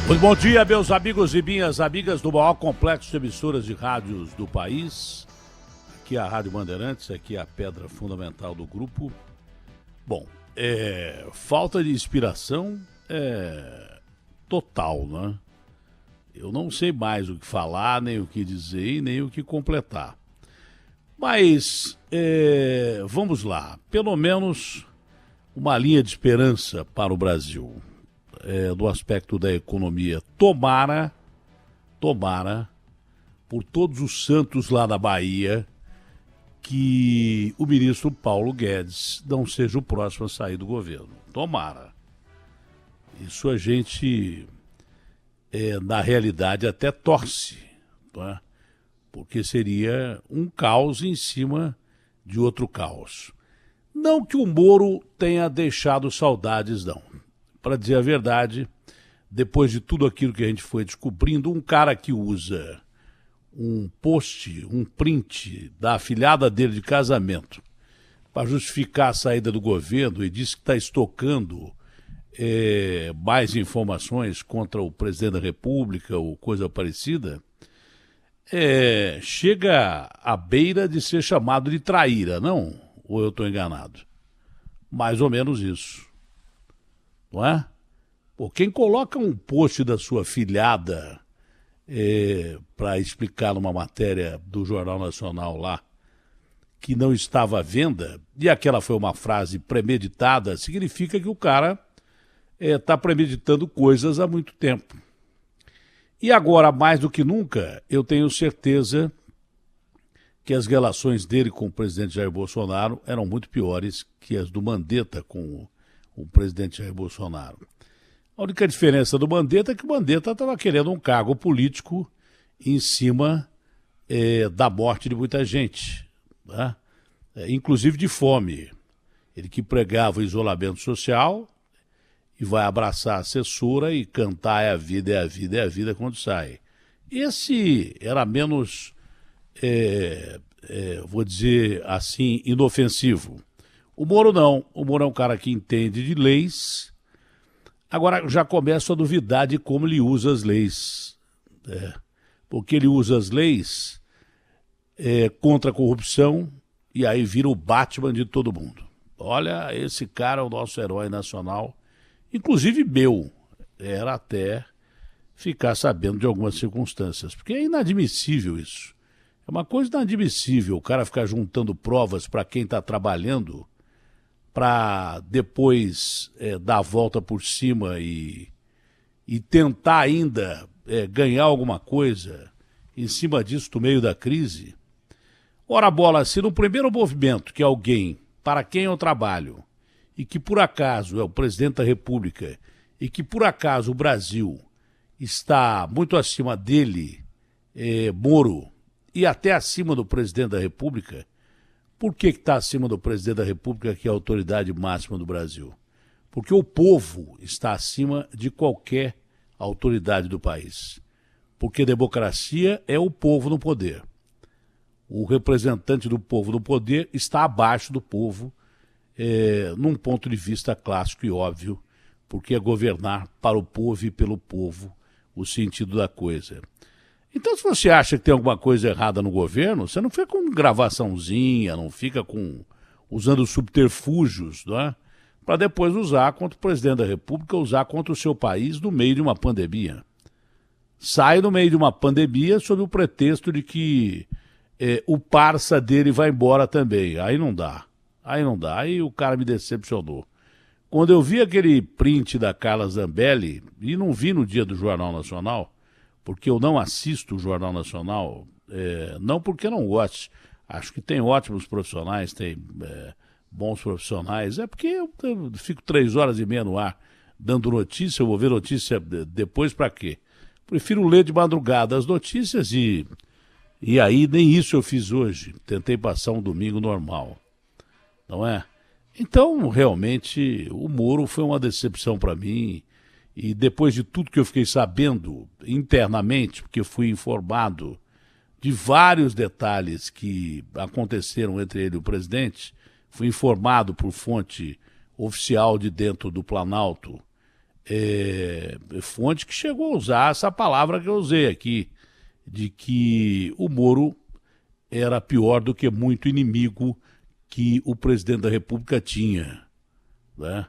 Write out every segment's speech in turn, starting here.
Muito bom dia, meus amigos e minhas amigas do maior complexo de emissoras de rádios do país. Aqui é a Rádio Bandeirantes, aqui é a pedra fundamental do grupo. Bom, falta de inspiração é total, né? Eu não sei mais o que falar, nem o que dizer, nem o que completar. Mas vamos lá, pelo menos uma linha de esperança para o Brasil. Do aspecto da economia, tomara, por todos os santos lá da Bahia, que o ministro Paulo Guedes não seja o próximo a sair do governo. Tomara. Isso a gente, na realidade, até torce, não é? Porque seria um caos em cima de outro caos. Não que o Moro tenha deixado saudades, não. Para dizer a verdade, depois de tudo aquilo que a gente foi descobrindo, um cara que usa um post, um print da afilhada dele de casamento para justificar a saída do governo e diz que está estocando mais informações contra o presidente da República ou coisa parecida, chega à beira de ser chamado de traíra, não? Ou eu estou enganado? Mais ou menos isso. Não é? Pô, quem coloca um post da sua filhada para explicar numa matéria do Jornal Nacional lá que não estava à venda, e aquela foi uma frase premeditada, significa que o cara está premeditando coisas há muito tempo. E agora, mais do que nunca, eu tenho certeza que as relações dele com o presidente Jair Bolsonaro eram muito piores que as do Mandetta com o presidente Jair Bolsonaro. A única diferença do Mandetta é que o Mandetta estava querendo um cargo político em cima da morte de muita gente, né? Inclusive de fome. Ele que pregava o isolamento social e vai abraçar a assessora e cantar é a vida, é a vida, é a vida quando sai. Esse era menos, vou dizer assim, inofensivo. O Moro não. O Moro é um cara que entende de leis. Agora já começo a duvidar de como ele usa as leis. Porque ele usa as leis contra a corrupção e aí vira o Batman de todo mundo. Olha, esse cara é o nosso herói nacional. Inclusive meu. Era até ficar sabendo de algumas circunstâncias. Porque é inadmissível isso. É uma coisa inadmissível o cara ficar juntando provas para quem está trabalhando para depois dar a volta por cima e tentar ainda ganhar alguma coisa em cima disso no meio da crise. Ora bola, se no primeiro movimento que alguém para quem eu trabalho e que por acaso é o presidente da República e que por acaso o Brasil está muito acima dele, Moro, e até acima do presidente da República, por que está acima do presidente da República, que é a autoridade máxima do Brasil? Porque o povo está acima de qualquer autoridade do país. Porque democracia é o povo no poder. O representante do povo no poder está abaixo do povo, num ponto de vista clássico e óbvio, porque é governar para o povo e pelo povo o sentido da coisa. Então, se você acha que tem alguma coisa errada no governo, você não fica com gravaçãozinha, não fica usando subterfúgios, não é? Para depois usar contra o presidente da República, usar contra o seu país no meio de uma pandemia. Sai no meio de uma pandemia sob o pretexto de que o parça dele vai embora também. Aí não dá. Aí o cara me decepcionou. Quando eu vi aquele print da Carla Zambelli, e não vi no dia do Jornal Nacional, porque eu não assisto o Jornal Nacional, não porque não goste, acho que tem ótimos profissionais, tem bons profissionais, é porque eu fico 3h30 no ar dando notícia, eu vou ver notícia depois para quê? Prefiro ler de madrugada as notícias e aí nem isso eu fiz hoje, tentei passar um domingo normal, não é? Então, realmente, o Moro foi uma decepção para mim. E depois de tudo que eu fiquei sabendo internamente, porque fui informado de vários detalhes que aconteceram entre ele e o presidente, fui informado por fonte oficial de dentro do Planalto fonte que chegou a usar essa palavra que eu usei aqui, de que o Moro era pior do que muito inimigo que o presidente da República tinha, né?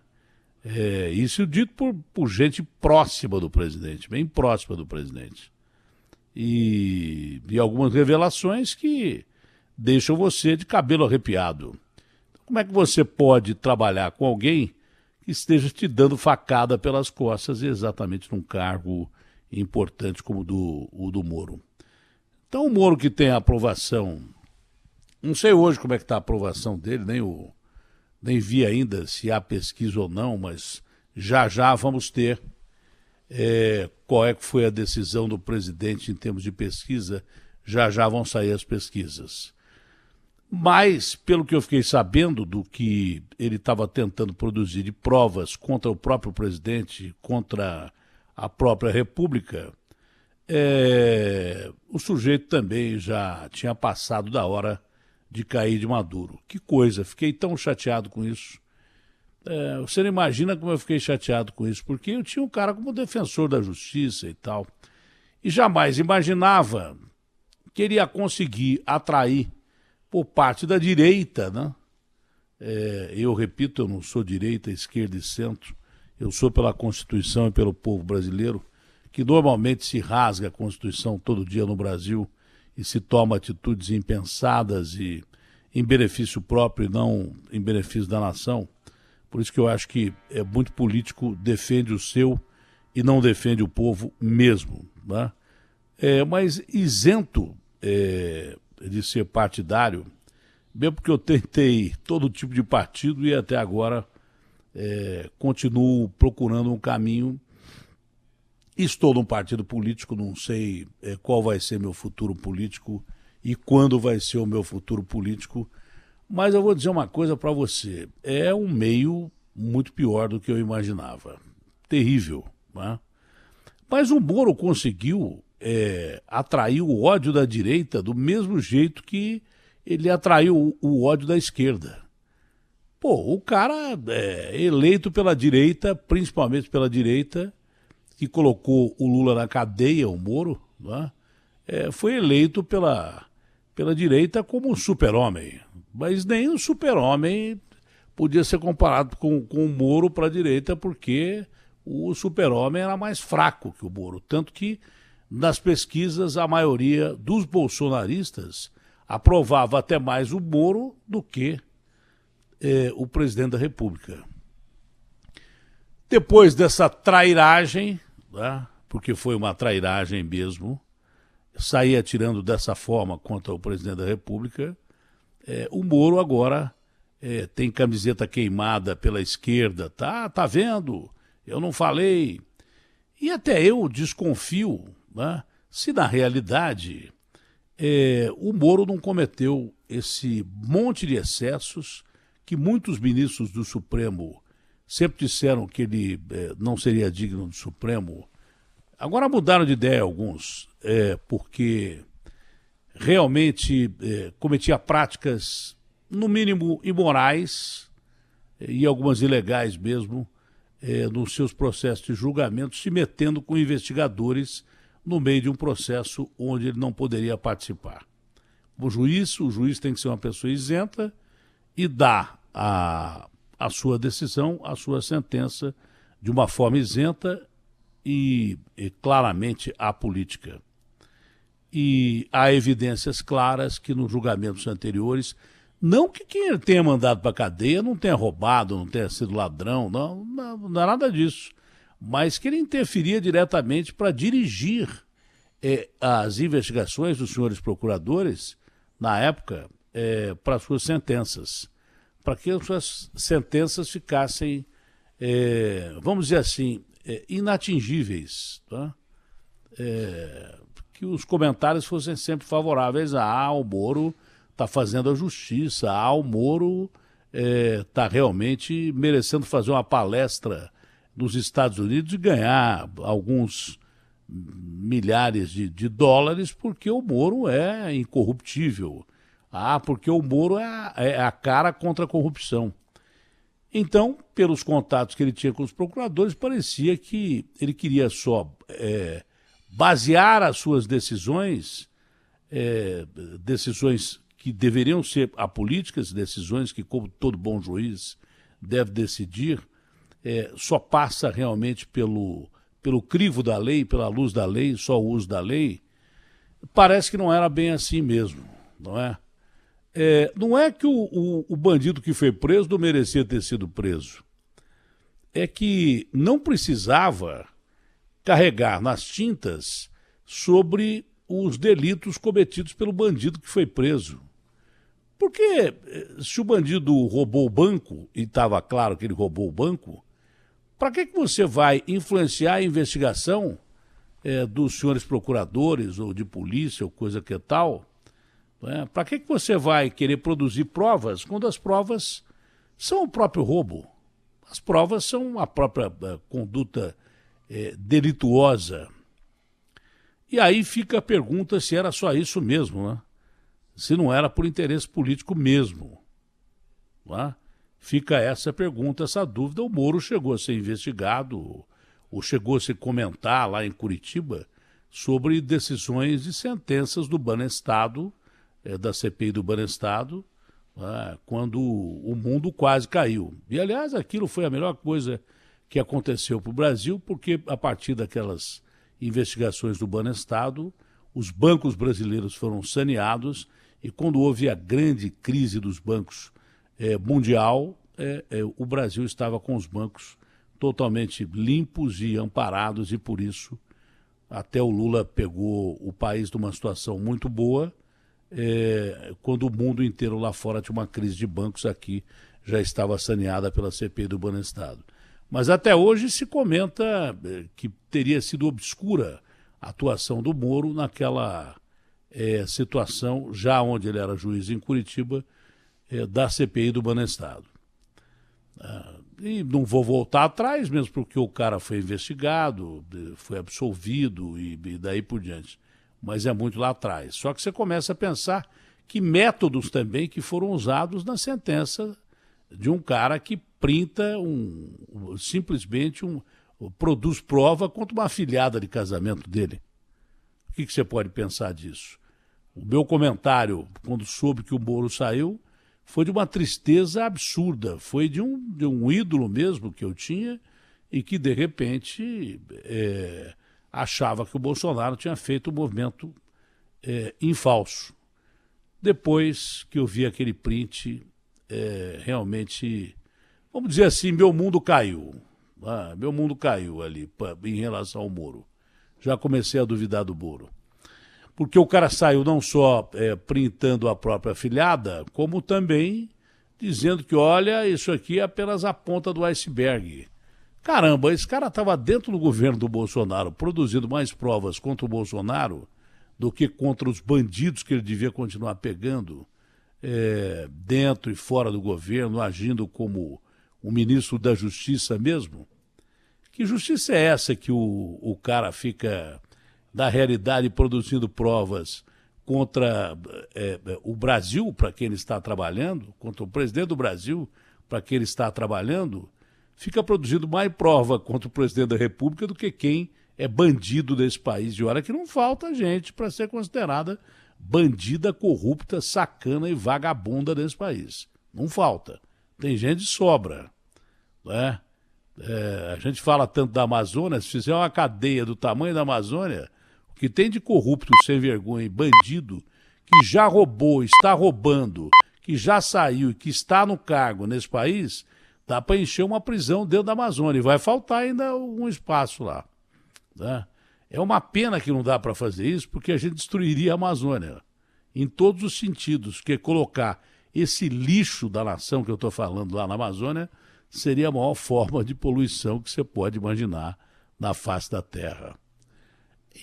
Isso dito por gente próxima do presidente, bem próxima do presidente. E algumas revelações que deixam você de cabelo arrepiado. Como é que você pode trabalhar com alguém que esteja te dando facada pelas costas exatamente num cargo importante como o do Moro? Então o Moro, que tem a aprovação, não sei hoje como é que está a aprovação dele, nem vi ainda se há pesquisa ou não, mas já vamos ter qual é que foi a decisão do presidente em termos de pesquisa, já vão sair as pesquisas. Mas, pelo que eu fiquei sabendo do que ele estava tentando produzir de provas contra o próprio presidente, contra a própria República, o sujeito também já tinha passado da hora de cair de maduro. Que coisa, fiquei tão chateado com isso. Você não imagina como eu fiquei chateado com isso, porque eu tinha um cara como defensor da justiça e tal, e jamais imaginava que ele ia conseguir atrair por parte da direita, né? Eu repito, eu não sou direita, esquerda e centro, eu sou pela Constituição e pelo povo brasileiro, que normalmente se rasga a Constituição todo dia no Brasil e se toma atitudes impensadas e em benefício próprio e não em benefício da nação. Por isso que eu acho que muito político defende o seu e não defende o povo mesmo, né? Mas isento de ser partidário, mesmo porque eu tentei todo tipo de partido e até agora continuo procurando um caminho. Estou num partido político, não sei qual vai ser meu futuro político e quando vai ser o meu futuro político, mas eu vou dizer uma coisa para você, é um meio muito pior do que eu imaginava, terrível, né? Mas o Moro conseguiu atrair o ódio da direita do mesmo jeito que ele atraiu o ódio da esquerda. Pô, o cara eleito pela direita, principalmente pela direita, que colocou o Lula na cadeia, o Moro, né? Foi eleito pela direita como um super-homem. Mas nem o super-homem podia ser comparado com o Moro para a direita, porque o super-homem era mais fraco que o Moro. Tanto que, nas pesquisas, a maioria dos bolsonaristas aprovava até mais o Moro do que o presidente da República. Depois dessa trairagem, né, porque foi uma trairagem mesmo, sair atirando dessa forma contra o presidente da República, o Moro agora tem camiseta queimada pela esquerda, tá vendo? Eu não falei. E até eu desconfio, né, se na realidade o Moro não cometeu esse monte de excessos que muitos ministros do Supremo sempre disseram que ele não seria digno do Supremo. Agora mudaram de ideia alguns, porque realmente cometia práticas, no mínimo, imorais e algumas ilegais mesmo, nos seus processos de julgamento, se metendo com investigadores no meio de um processo onde ele não poderia participar. O juiz tem que ser uma pessoa isenta e dá a sua decisão, a sua sentença, de uma forma isenta e claramente apolítica. E há evidências claras que nos julgamentos anteriores, não que quem ele tenha mandado para a cadeia não tenha roubado, não tenha sido ladrão, não é nada disso, mas que ele interferia diretamente para dirigir as investigações dos senhores procuradores, na época, para suas sentenças, para que as suas sentenças ficassem, vamos dizer assim, inatingíveis, tá? Que os comentários fossem sempre favoráveis. O Moro está fazendo a justiça, o Moro está realmente merecendo fazer uma palestra nos Estados Unidos e ganhar alguns milhares de dólares porque o Moro é incorruptível. Porque o Moro é a cara contra a corrupção. Então, pelos contatos que ele tinha com os procuradores, parecia que ele queria só basear as suas decisões, decisões que deveriam ser apolíticas, decisões que, como todo bom juiz deve decidir, só passa realmente pelo crivo da lei, pela luz da lei, só o uso da lei. Parece que não era bem assim mesmo, não é? Não é que o bandido que foi preso não merecia ter sido preso. É que não precisava carregar nas tintas sobre os delitos cometidos pelo bandido que foi preso. Porque se o bandido roubou o banco, e estava claro que ele roubou o banco, para que você vai influenciar a investigação dos senhores procuradores ou de polícia ou coisa que tal? Para que você vai querer produzir provas quando as provas são o próprio roubo? As provas são a própria conduta delituosa. E aí fica a pergunta se era só isso mesmo, né? Se não era por interesse político mesmo. Né? Fica essa pergunta, essa dúvida. O Moro chegou a ser investigado, ou chegou a se comentar lá em Curitiba sobre decisões e sentenças do Banestado, da CPI do Banestado, quando o mundo quase caiu. E, aliás, aquilo foi a melhor coisa que aconteceu para o Brasil, porque a partir daquelas investigações do Banestado, os bancos brasileiros foram saneados e quando houve a grande crise dos bancos mundial, o Brasil estava com os bancos totalmente limpos e amparados e, por isso, até o Lula pegou o país numa situação muito boa, quando o mundo inteiro lá fora tinha uma crise de bancos, aqui já estava saneada pela CPI do Banestado. Mas até hoje se comenta que teria sido obscura a atuação do Moro naquela situação, já onde ele era juiz em Curitiba, da CPI do Banestado. E não vou voltar atrás, mesmo porque o cara foi investigado, foi absolvido e daí por diante. Mas é muito lá atrás. Só que você começa a pensar que métodos também que foram usados na sentença de um cara que printa simplesmente produz prova contra uma afilhada de casamento dele. O que você pode pensar disso? O meu comentário, quando soube que o Moro saiu, foi de uma tristeza absurda. Foi de um ídolo mesmo que eu tinha e que, de repente, achava que o Bolsonaro tinha feito um movimento em falso. Depois que eu vi aquele print, realmente, vamos dizer assim, meu mundo caiu. Meu mundo caiu ali em relação ao Moro. Já comecei a duvidar do Moro. Porque o cara saiu não só printando a própria afilhada, como também dizendo que, olha, isso aqui é apenas a ponta do iceberg. Caramba, esse cara estava dentro do governo do Bolsonaro, produzindo mais provas contra o Bolsonaro do que contra os bandidos que ele devia continuar pegando dentro e fora do governo, agindo como o ministro da Justiça mesmo. Que justiça é essa que o cara fica, na realidade, produzindo provas contra o Brasil, para quem ele está trabalhando, contra o presidente do Brasil, para quem ele está trabalhando, fica produzindo mais prova contra o presidente da República do que quem é bandido desse país. E olha que não falta gente para ser considerada bandida, corrupta, sacana e vagabunda desse país. Não falta. Tem gente de sobra. Né? A gente fala tanto da Amazônia, se fizer uma cadeia do tamanho da Amazônia, o que tem de corrupto, sem vergonha e bandido, que já roubou, está roubando, que já saiu e que está no cargo nesse país, dá para encher uma prisão dentro da Amazônia. E vai faltar ainda um espaço lá. Né? É uma pena que não dá para fazer isso, porque a gente destruiria a Amazônia. Em todos os sentidos. Porque colocar esse lixo da nação que eu estou falando lá na Amazônia seria a maior forma de poluição que você pode imaginar na face da Terra.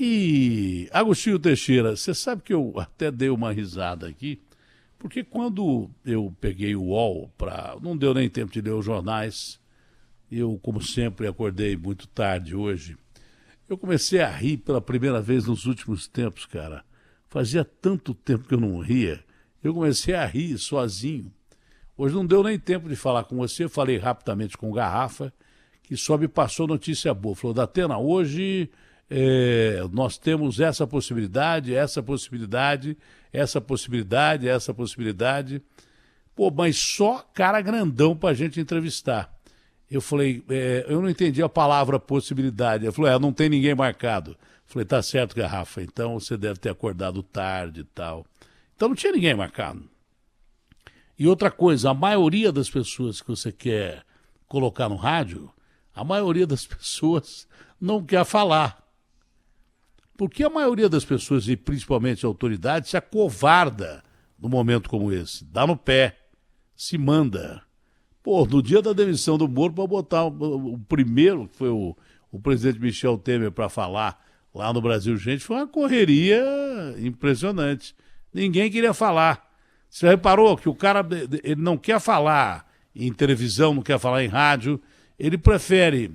E, Agostinho Teixeira, você sabe que eu até dei uma risada aqui, porque quando eu peguei o UOL, não deu nem tempo de ler os jornais, eu, como sempre, acordei muito tarde hoje, eu comecei a rir pela primeira vez nos últimos tempos, cara. Fazia tanto tempo que eu não ria, eu comecei a rir sozinho. Hoje não deu nem tempo de falar com você, falei rapidamente com o Garrafa, que só me passou notícia boa. Falou, Datena, hoje nós temos essa possibilidade, essa possibilidade, essa possibilidade, essa possibilidade. Pô, mas só cara grandão pra gente entrevistar. Eu falei, eu não entendi a palavra possibilidade. Ele falou, não tem ninguém marcado. Eu falei, tá certo, Garrafa, então você deve ter acordado tarde e tal. Então não tinha ninguém marcado. E outra coisa, a maioria das pessoas que você quer colocar no rádio, a maioria das pessoas não quer falar. Porque a maioria das pessoas, e principalmente a autoridade, se acovarda num momento como esse. Dá no pé, se manda. Pô, no dia da demissão do Moro, para botar o primeiro, que foi o presidente Michel Temer, para falar lá no Brasil, gente, foi uma correria impressionante. Ninguém queria falar. Você reparou que o cara ele não quer falar em televisão, não quer falar em rádio, ele prefere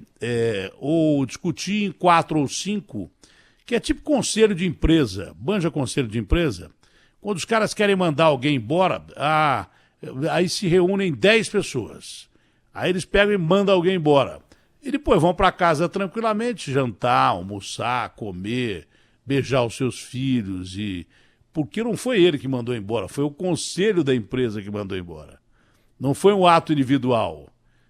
ou discutir em 4 ou 5, que é tipo conselho de empresa. Manja conselho de empresa? Quando os caras querem mandar alguém embora, aí se reúnem 10 pessoas. Aí eles pegam e mandam alguém embora. E depois vão para casa tranquilamente, jantar, almoçar, comer, beijar os seus filhos e... Porque não foi ele que mandou embora, foi o conselho da empresa que mandou embora. Não foi um ato individual.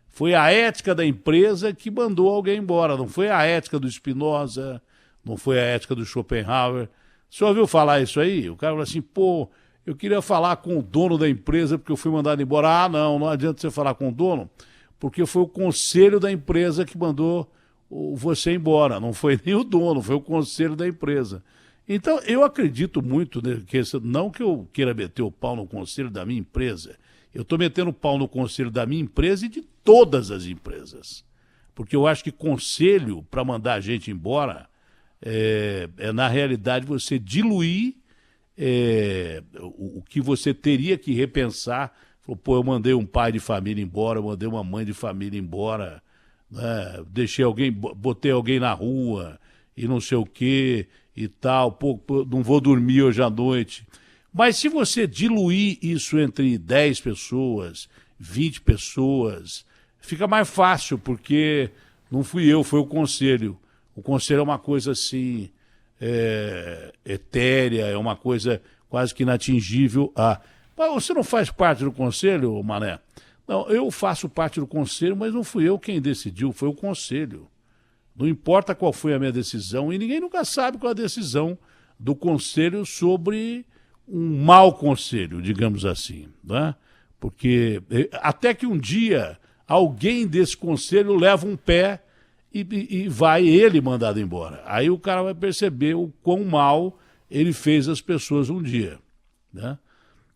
Foi a ética da empresa que mandou alguém embora. Não foi a ética do Spinoza, não foi a ética do Schopenhauer. Você ouviu falar isso aí? O cara falou assim, pô, eu queria falar com o dono da empresa porque eu fui mandado embora. Não adianta você falar com o dono, porque foi o conselho da empresa que mandou você embora. Não foi nem o dono, foi o conselho da empresa. Então, eu acredito muito, né, não que eu queira meter o pau no conselho da minha empresa, eu estou metendo o pau no conselho da minha empresa e de todas as empresas. Porque eu acho que conselho para mandar a gente embora na realidade, você diluir o que você teria que repensar. Pô, eu mandei um pai de família embora, eu mandei uma mãe de família embora, né, botei alguém na rua e não sei o quê e tal, pô, não vou dormir hoje à noite. Mas se você diluir isso entre 10 pessoas, 20 pessoas, fica mais fácil, porque não fui eu, foi o conselho. O conselho é uma coisa assim, etérea, é uma coisa quase que inatingível. Mas você não faz parte do conselho, Mané? Não, eu faço parte do conselho, mas não fui eu quem decidiu, foi o conselho. Não importa qual foi a minha decisão, e ninguém nunca sabe qual é a decisão do conselho sobre um mau conselho, digamos assim, né? Porque até que um dia alguém desse conselho leva um pé e vai ele mandado embora. Aí o cara vai perceber o quão mal ele fez as pessoas um dia, né?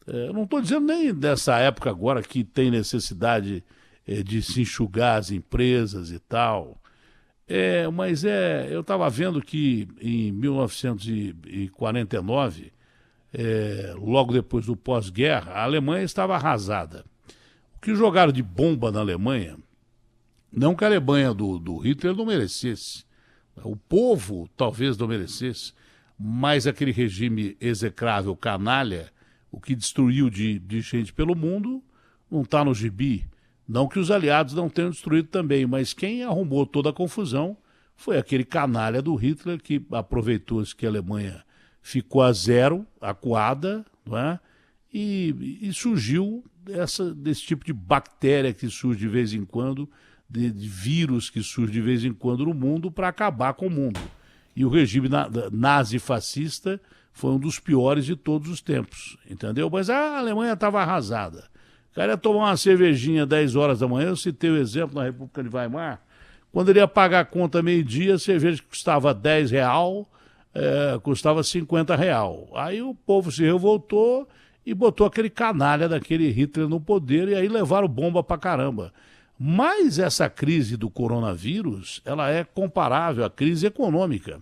Eu não estou dizendo nem dessa época agora que tem necessidade de se enxugar as empresas e tal. Mas eu estava vendo que em 1949, logo depois do pós-guerra, a Alemanha estava arrasada. O que jogaram de bomba na Alemanha, não que a Alemanha do Hitler não merecesse, o povo talvez não merecesse, mas aquele regime execrável, canalha, o que destruiu de gente pelo mundo, não está no gibi. Não que os aliados não tenham destruído também, mas quem arrumou toda a confusão foi aquele canalha do Hitler que aproveitou-se que a Alemanha ficou a zero, acuada, não é? E surgiu desse tipo de bactéria que surge de vez em quando, de vírus que surge de vez em quando no mundo para acabar com o mundo. E o regime nazi-fascista foi um dos piores de todos os tempos, entendeu? Mas a Alemanha estava arrasada. O cara ia tomar uma cervejinha 10 horas da manhã, eu citei o exemplo na República de Weimar, quando ele ia pagar a conta meio-dia, a cerveja que custava R$10, custava R$50. Aí o povo se revoltou e botou aquele canalha daquele Hitler no poder, e aí levaram bomba pra caramba. Mas essa crise do coronavírus, ela é comparável à crise econômica.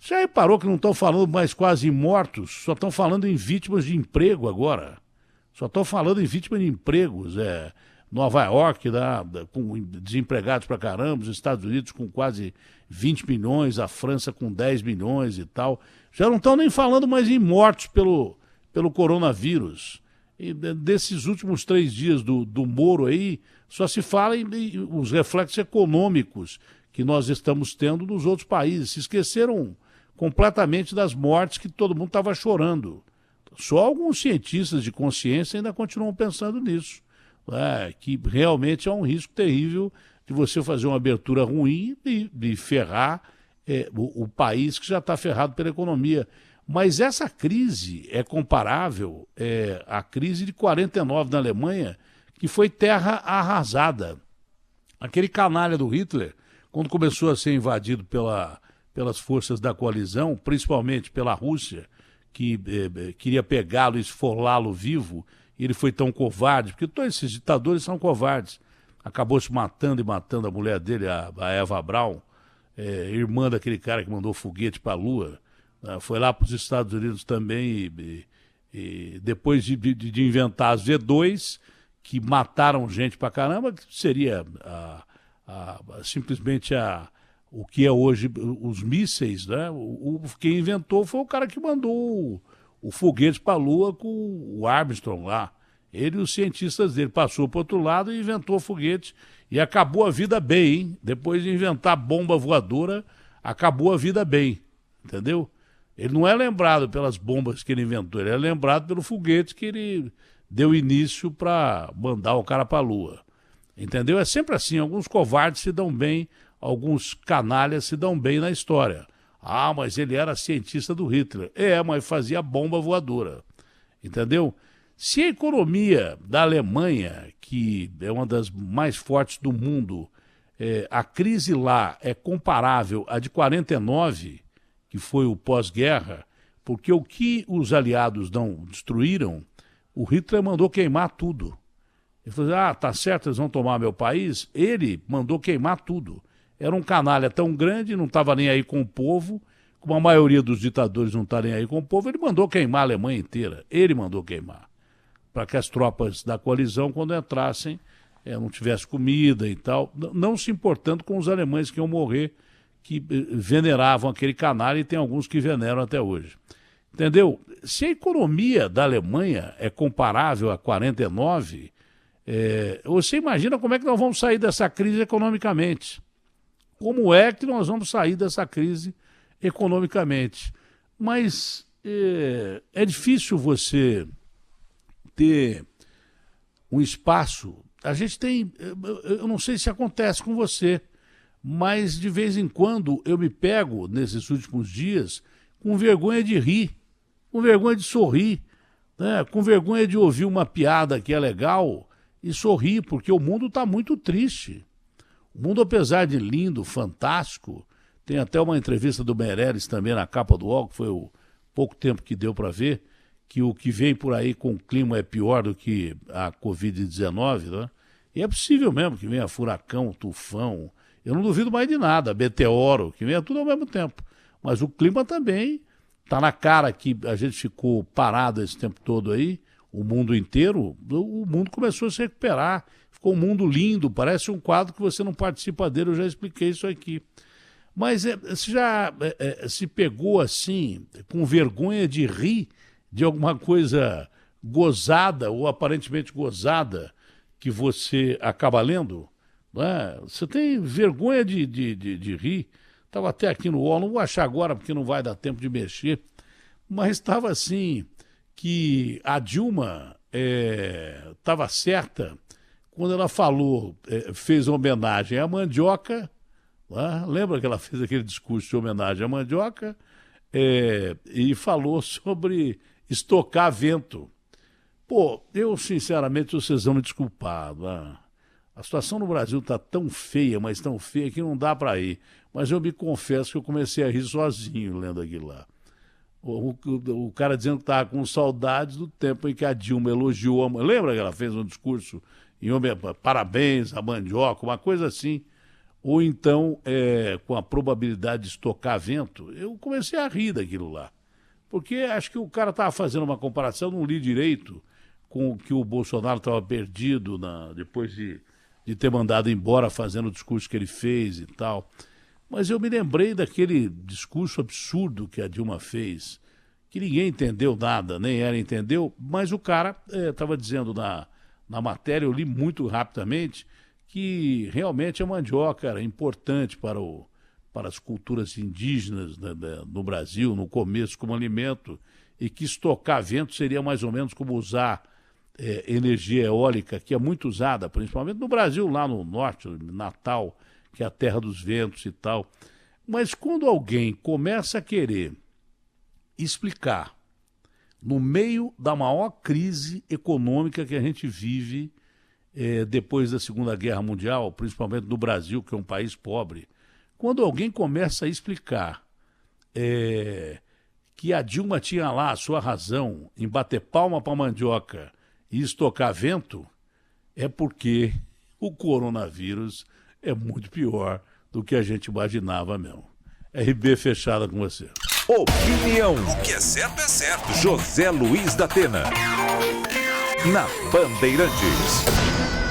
Já reparou que não estão falando mais quase em mortos, só estão falando em vítimas de emprego agora. Só estão falando em vítimas de empregos. Nova York, com desempregados pra caramba, os Estados Unidos com quase 20 milhões, a França com 10 milhões e tal. Já não estão nem falando mais em mortos pelo coronavírus. E desses últimos 3 dias do Moro aí, só se fala em os reflexos econômicos que nós estamos tendo nos outros países. Se esqueceram completamente das mortes que todo mundo estava chorando. Só alguns cientistas de consciência ainda continuam pensando nisso. Que realmente é um risco terrível de você fazer uma abertura ruim e ferrar o país que já está ferrado pela economia. Mas essa crise é comparável à crise de 49 na Alemanha, que foi terra arrasada. Aquele canalha do Hitler, quando começou a ser invadido pelas forças da coalizão, principalmente pela Rússia, que queria pegá-lo e esfolá-lo vivo, e ele foi tão covarde, porque todos esses ditadores são covardes. Acabou se matando e matando a mulher dele, a Eva Braun, irmã daquele cara que mandou foguete para a Lua. Foi lá para os Estados Unidos também e depois de inventar as V2, que mataram gente pra caramba, que seria simplesmente o que é hoje os mísseis, né? Quem inventou foi o cara que mandou o foguete para a Lua com o Armstrong lá. Ele e os cientistas dele passou para o outro lado e inventou o foguete e acabou a vida bem, hein? Depois de inventar bomba voadora, acabou a vida bem, entendeu? Ele não é lembrado pelas bombas que ele inventou, ele é lembrado pelo foguete que ele deu início para mandar o cara para a Lua. Entendeu? É sempre assim, alguns covardes se dão bem, alguns canalhas se dão bem na história. Mas ele era cientista do Hitler. Mas fazia bomba voadora. Entendeu? Se a economia da Alemanha, que é uma das mais fortes do mundo, a crise lá é comparável à de 49, que foi o pós-guerra, porque o que os aliados não destruíram, o Hitler mandou queimar tudo. Ele falou, tá certo, eles vão tomar meu país? Ele mandou queimar tudo. Era um canalha tão grande, não estava nem aí com o povo, como a maioria dos ditadores não está nem aí com o povo, ele mandou queimar a Alemanha inteira. Ele mandou queimar. Para que as tropas da coalizão, quando entrassem, não tivesse comida e tal, não se importando com os alemães que iam morrer, que veneravam aquele canalha, e tem alguns que veneram até hoje. Entendeu? Se a economia da Alemanha é comparável a 49, você imagina como é que nós vamos sair dessa crise economicamente. Como é que nós vamos sair dessa crise economicamente? Mas é difícil você ter um espaço. A gente tem, eu não sei se acontece com você, mas de vez em quando eu me pego, nesses últimos dias, com vergonha de rir, com vergonha de sorrir, né? Com vergonha de ouvir uma piada que é legal e sorrir, porque o mundo está muito triste. O mundo, apesar de lindo, fantástico, tem até uma entrevista do Meirelles também na capa do UOL, que foi o pouco tempo que deu para ver, que o que vem por aí com o clima é pior do que a Covid-19, né? E é possível mesmo que venha furacão, tufão, eu não duvido mais de nada, meteoro, que venha tudo ao mesmo tempo. Mas o clima também está na cara que a gente ficou parado esse tempo todo aí, o mundo inteiro, o mundo começou a se recuperar, ficou um mundo lindo, parece um quadro que você não participa dele, eu já expliquei isso aqui. Mas você já se pegou assim, com vergonha de rir de alguma coisa gozada ou aparentemente gozada que você acaba lendo? Você tem vergonha de rir? Estava até aqui no UOL, não vou achar agora porque não vai dar tempo de mexer, mas estava assim, que a Dilma estava certa quando ela falou, fez uma homenagem à mandioca, lembra que ela fez aquele discurso de homenagem à mandioca, e falou sobre estocar vento. Pô, eu sinceramente, vocês vão me desculpar, a situação no Brasil está tão feia, mas tão feia que não dá para ir. Mas eu me confesso que eu comecei a rir sozinho lendo aquilo lá. O cara dizendo que estava com saudades do tempo em que a Dilma elogiou. Lembra que ela fez um discurso em parabéns à mandioca, uma coisa assim. Ou então, com a probabilidade de estocar vento, eu comecei a rir daquilo lá. Porque acho que o cara estava fazendo uma comparação, não li direito, com que o Bolsonaro estava perdido depois de ter mandado embora fazendo o discurso que ele fez e tal. Mas eu me lembrei daquele discurso absurdo que a Dilma fez, que ninguém entendeu nada, nem ela entendeu, mas o cara estava dizendo na matéria, eu li muito rapidamente, que realmente a mandioca era importante para as culturas indígenas, né, no Brasil, no começo, como alimento, e que estocar vento seria mais ou menos como usar energia eólica, que é muito usada, principalmente no Brasil, lá no norte, Natal, que é a terra dos ventos e tal. Mas quando alguém começa a querer explicar, no meio da maior crise econômica que a gente vive depois da Segunda Guerra Mundial, principalmente no Brasil, que é um país pobre, quando alguém começa a explicar que a Dilma tinha lá a sua razão em bater palma para a mandioca e estocar vento, é porque o coronavírus é muito pior do que a gente imaginava mesmo. RB fechada com você. Opinião. O que é certo. José Luiz da Atena. Na Bandeirantes.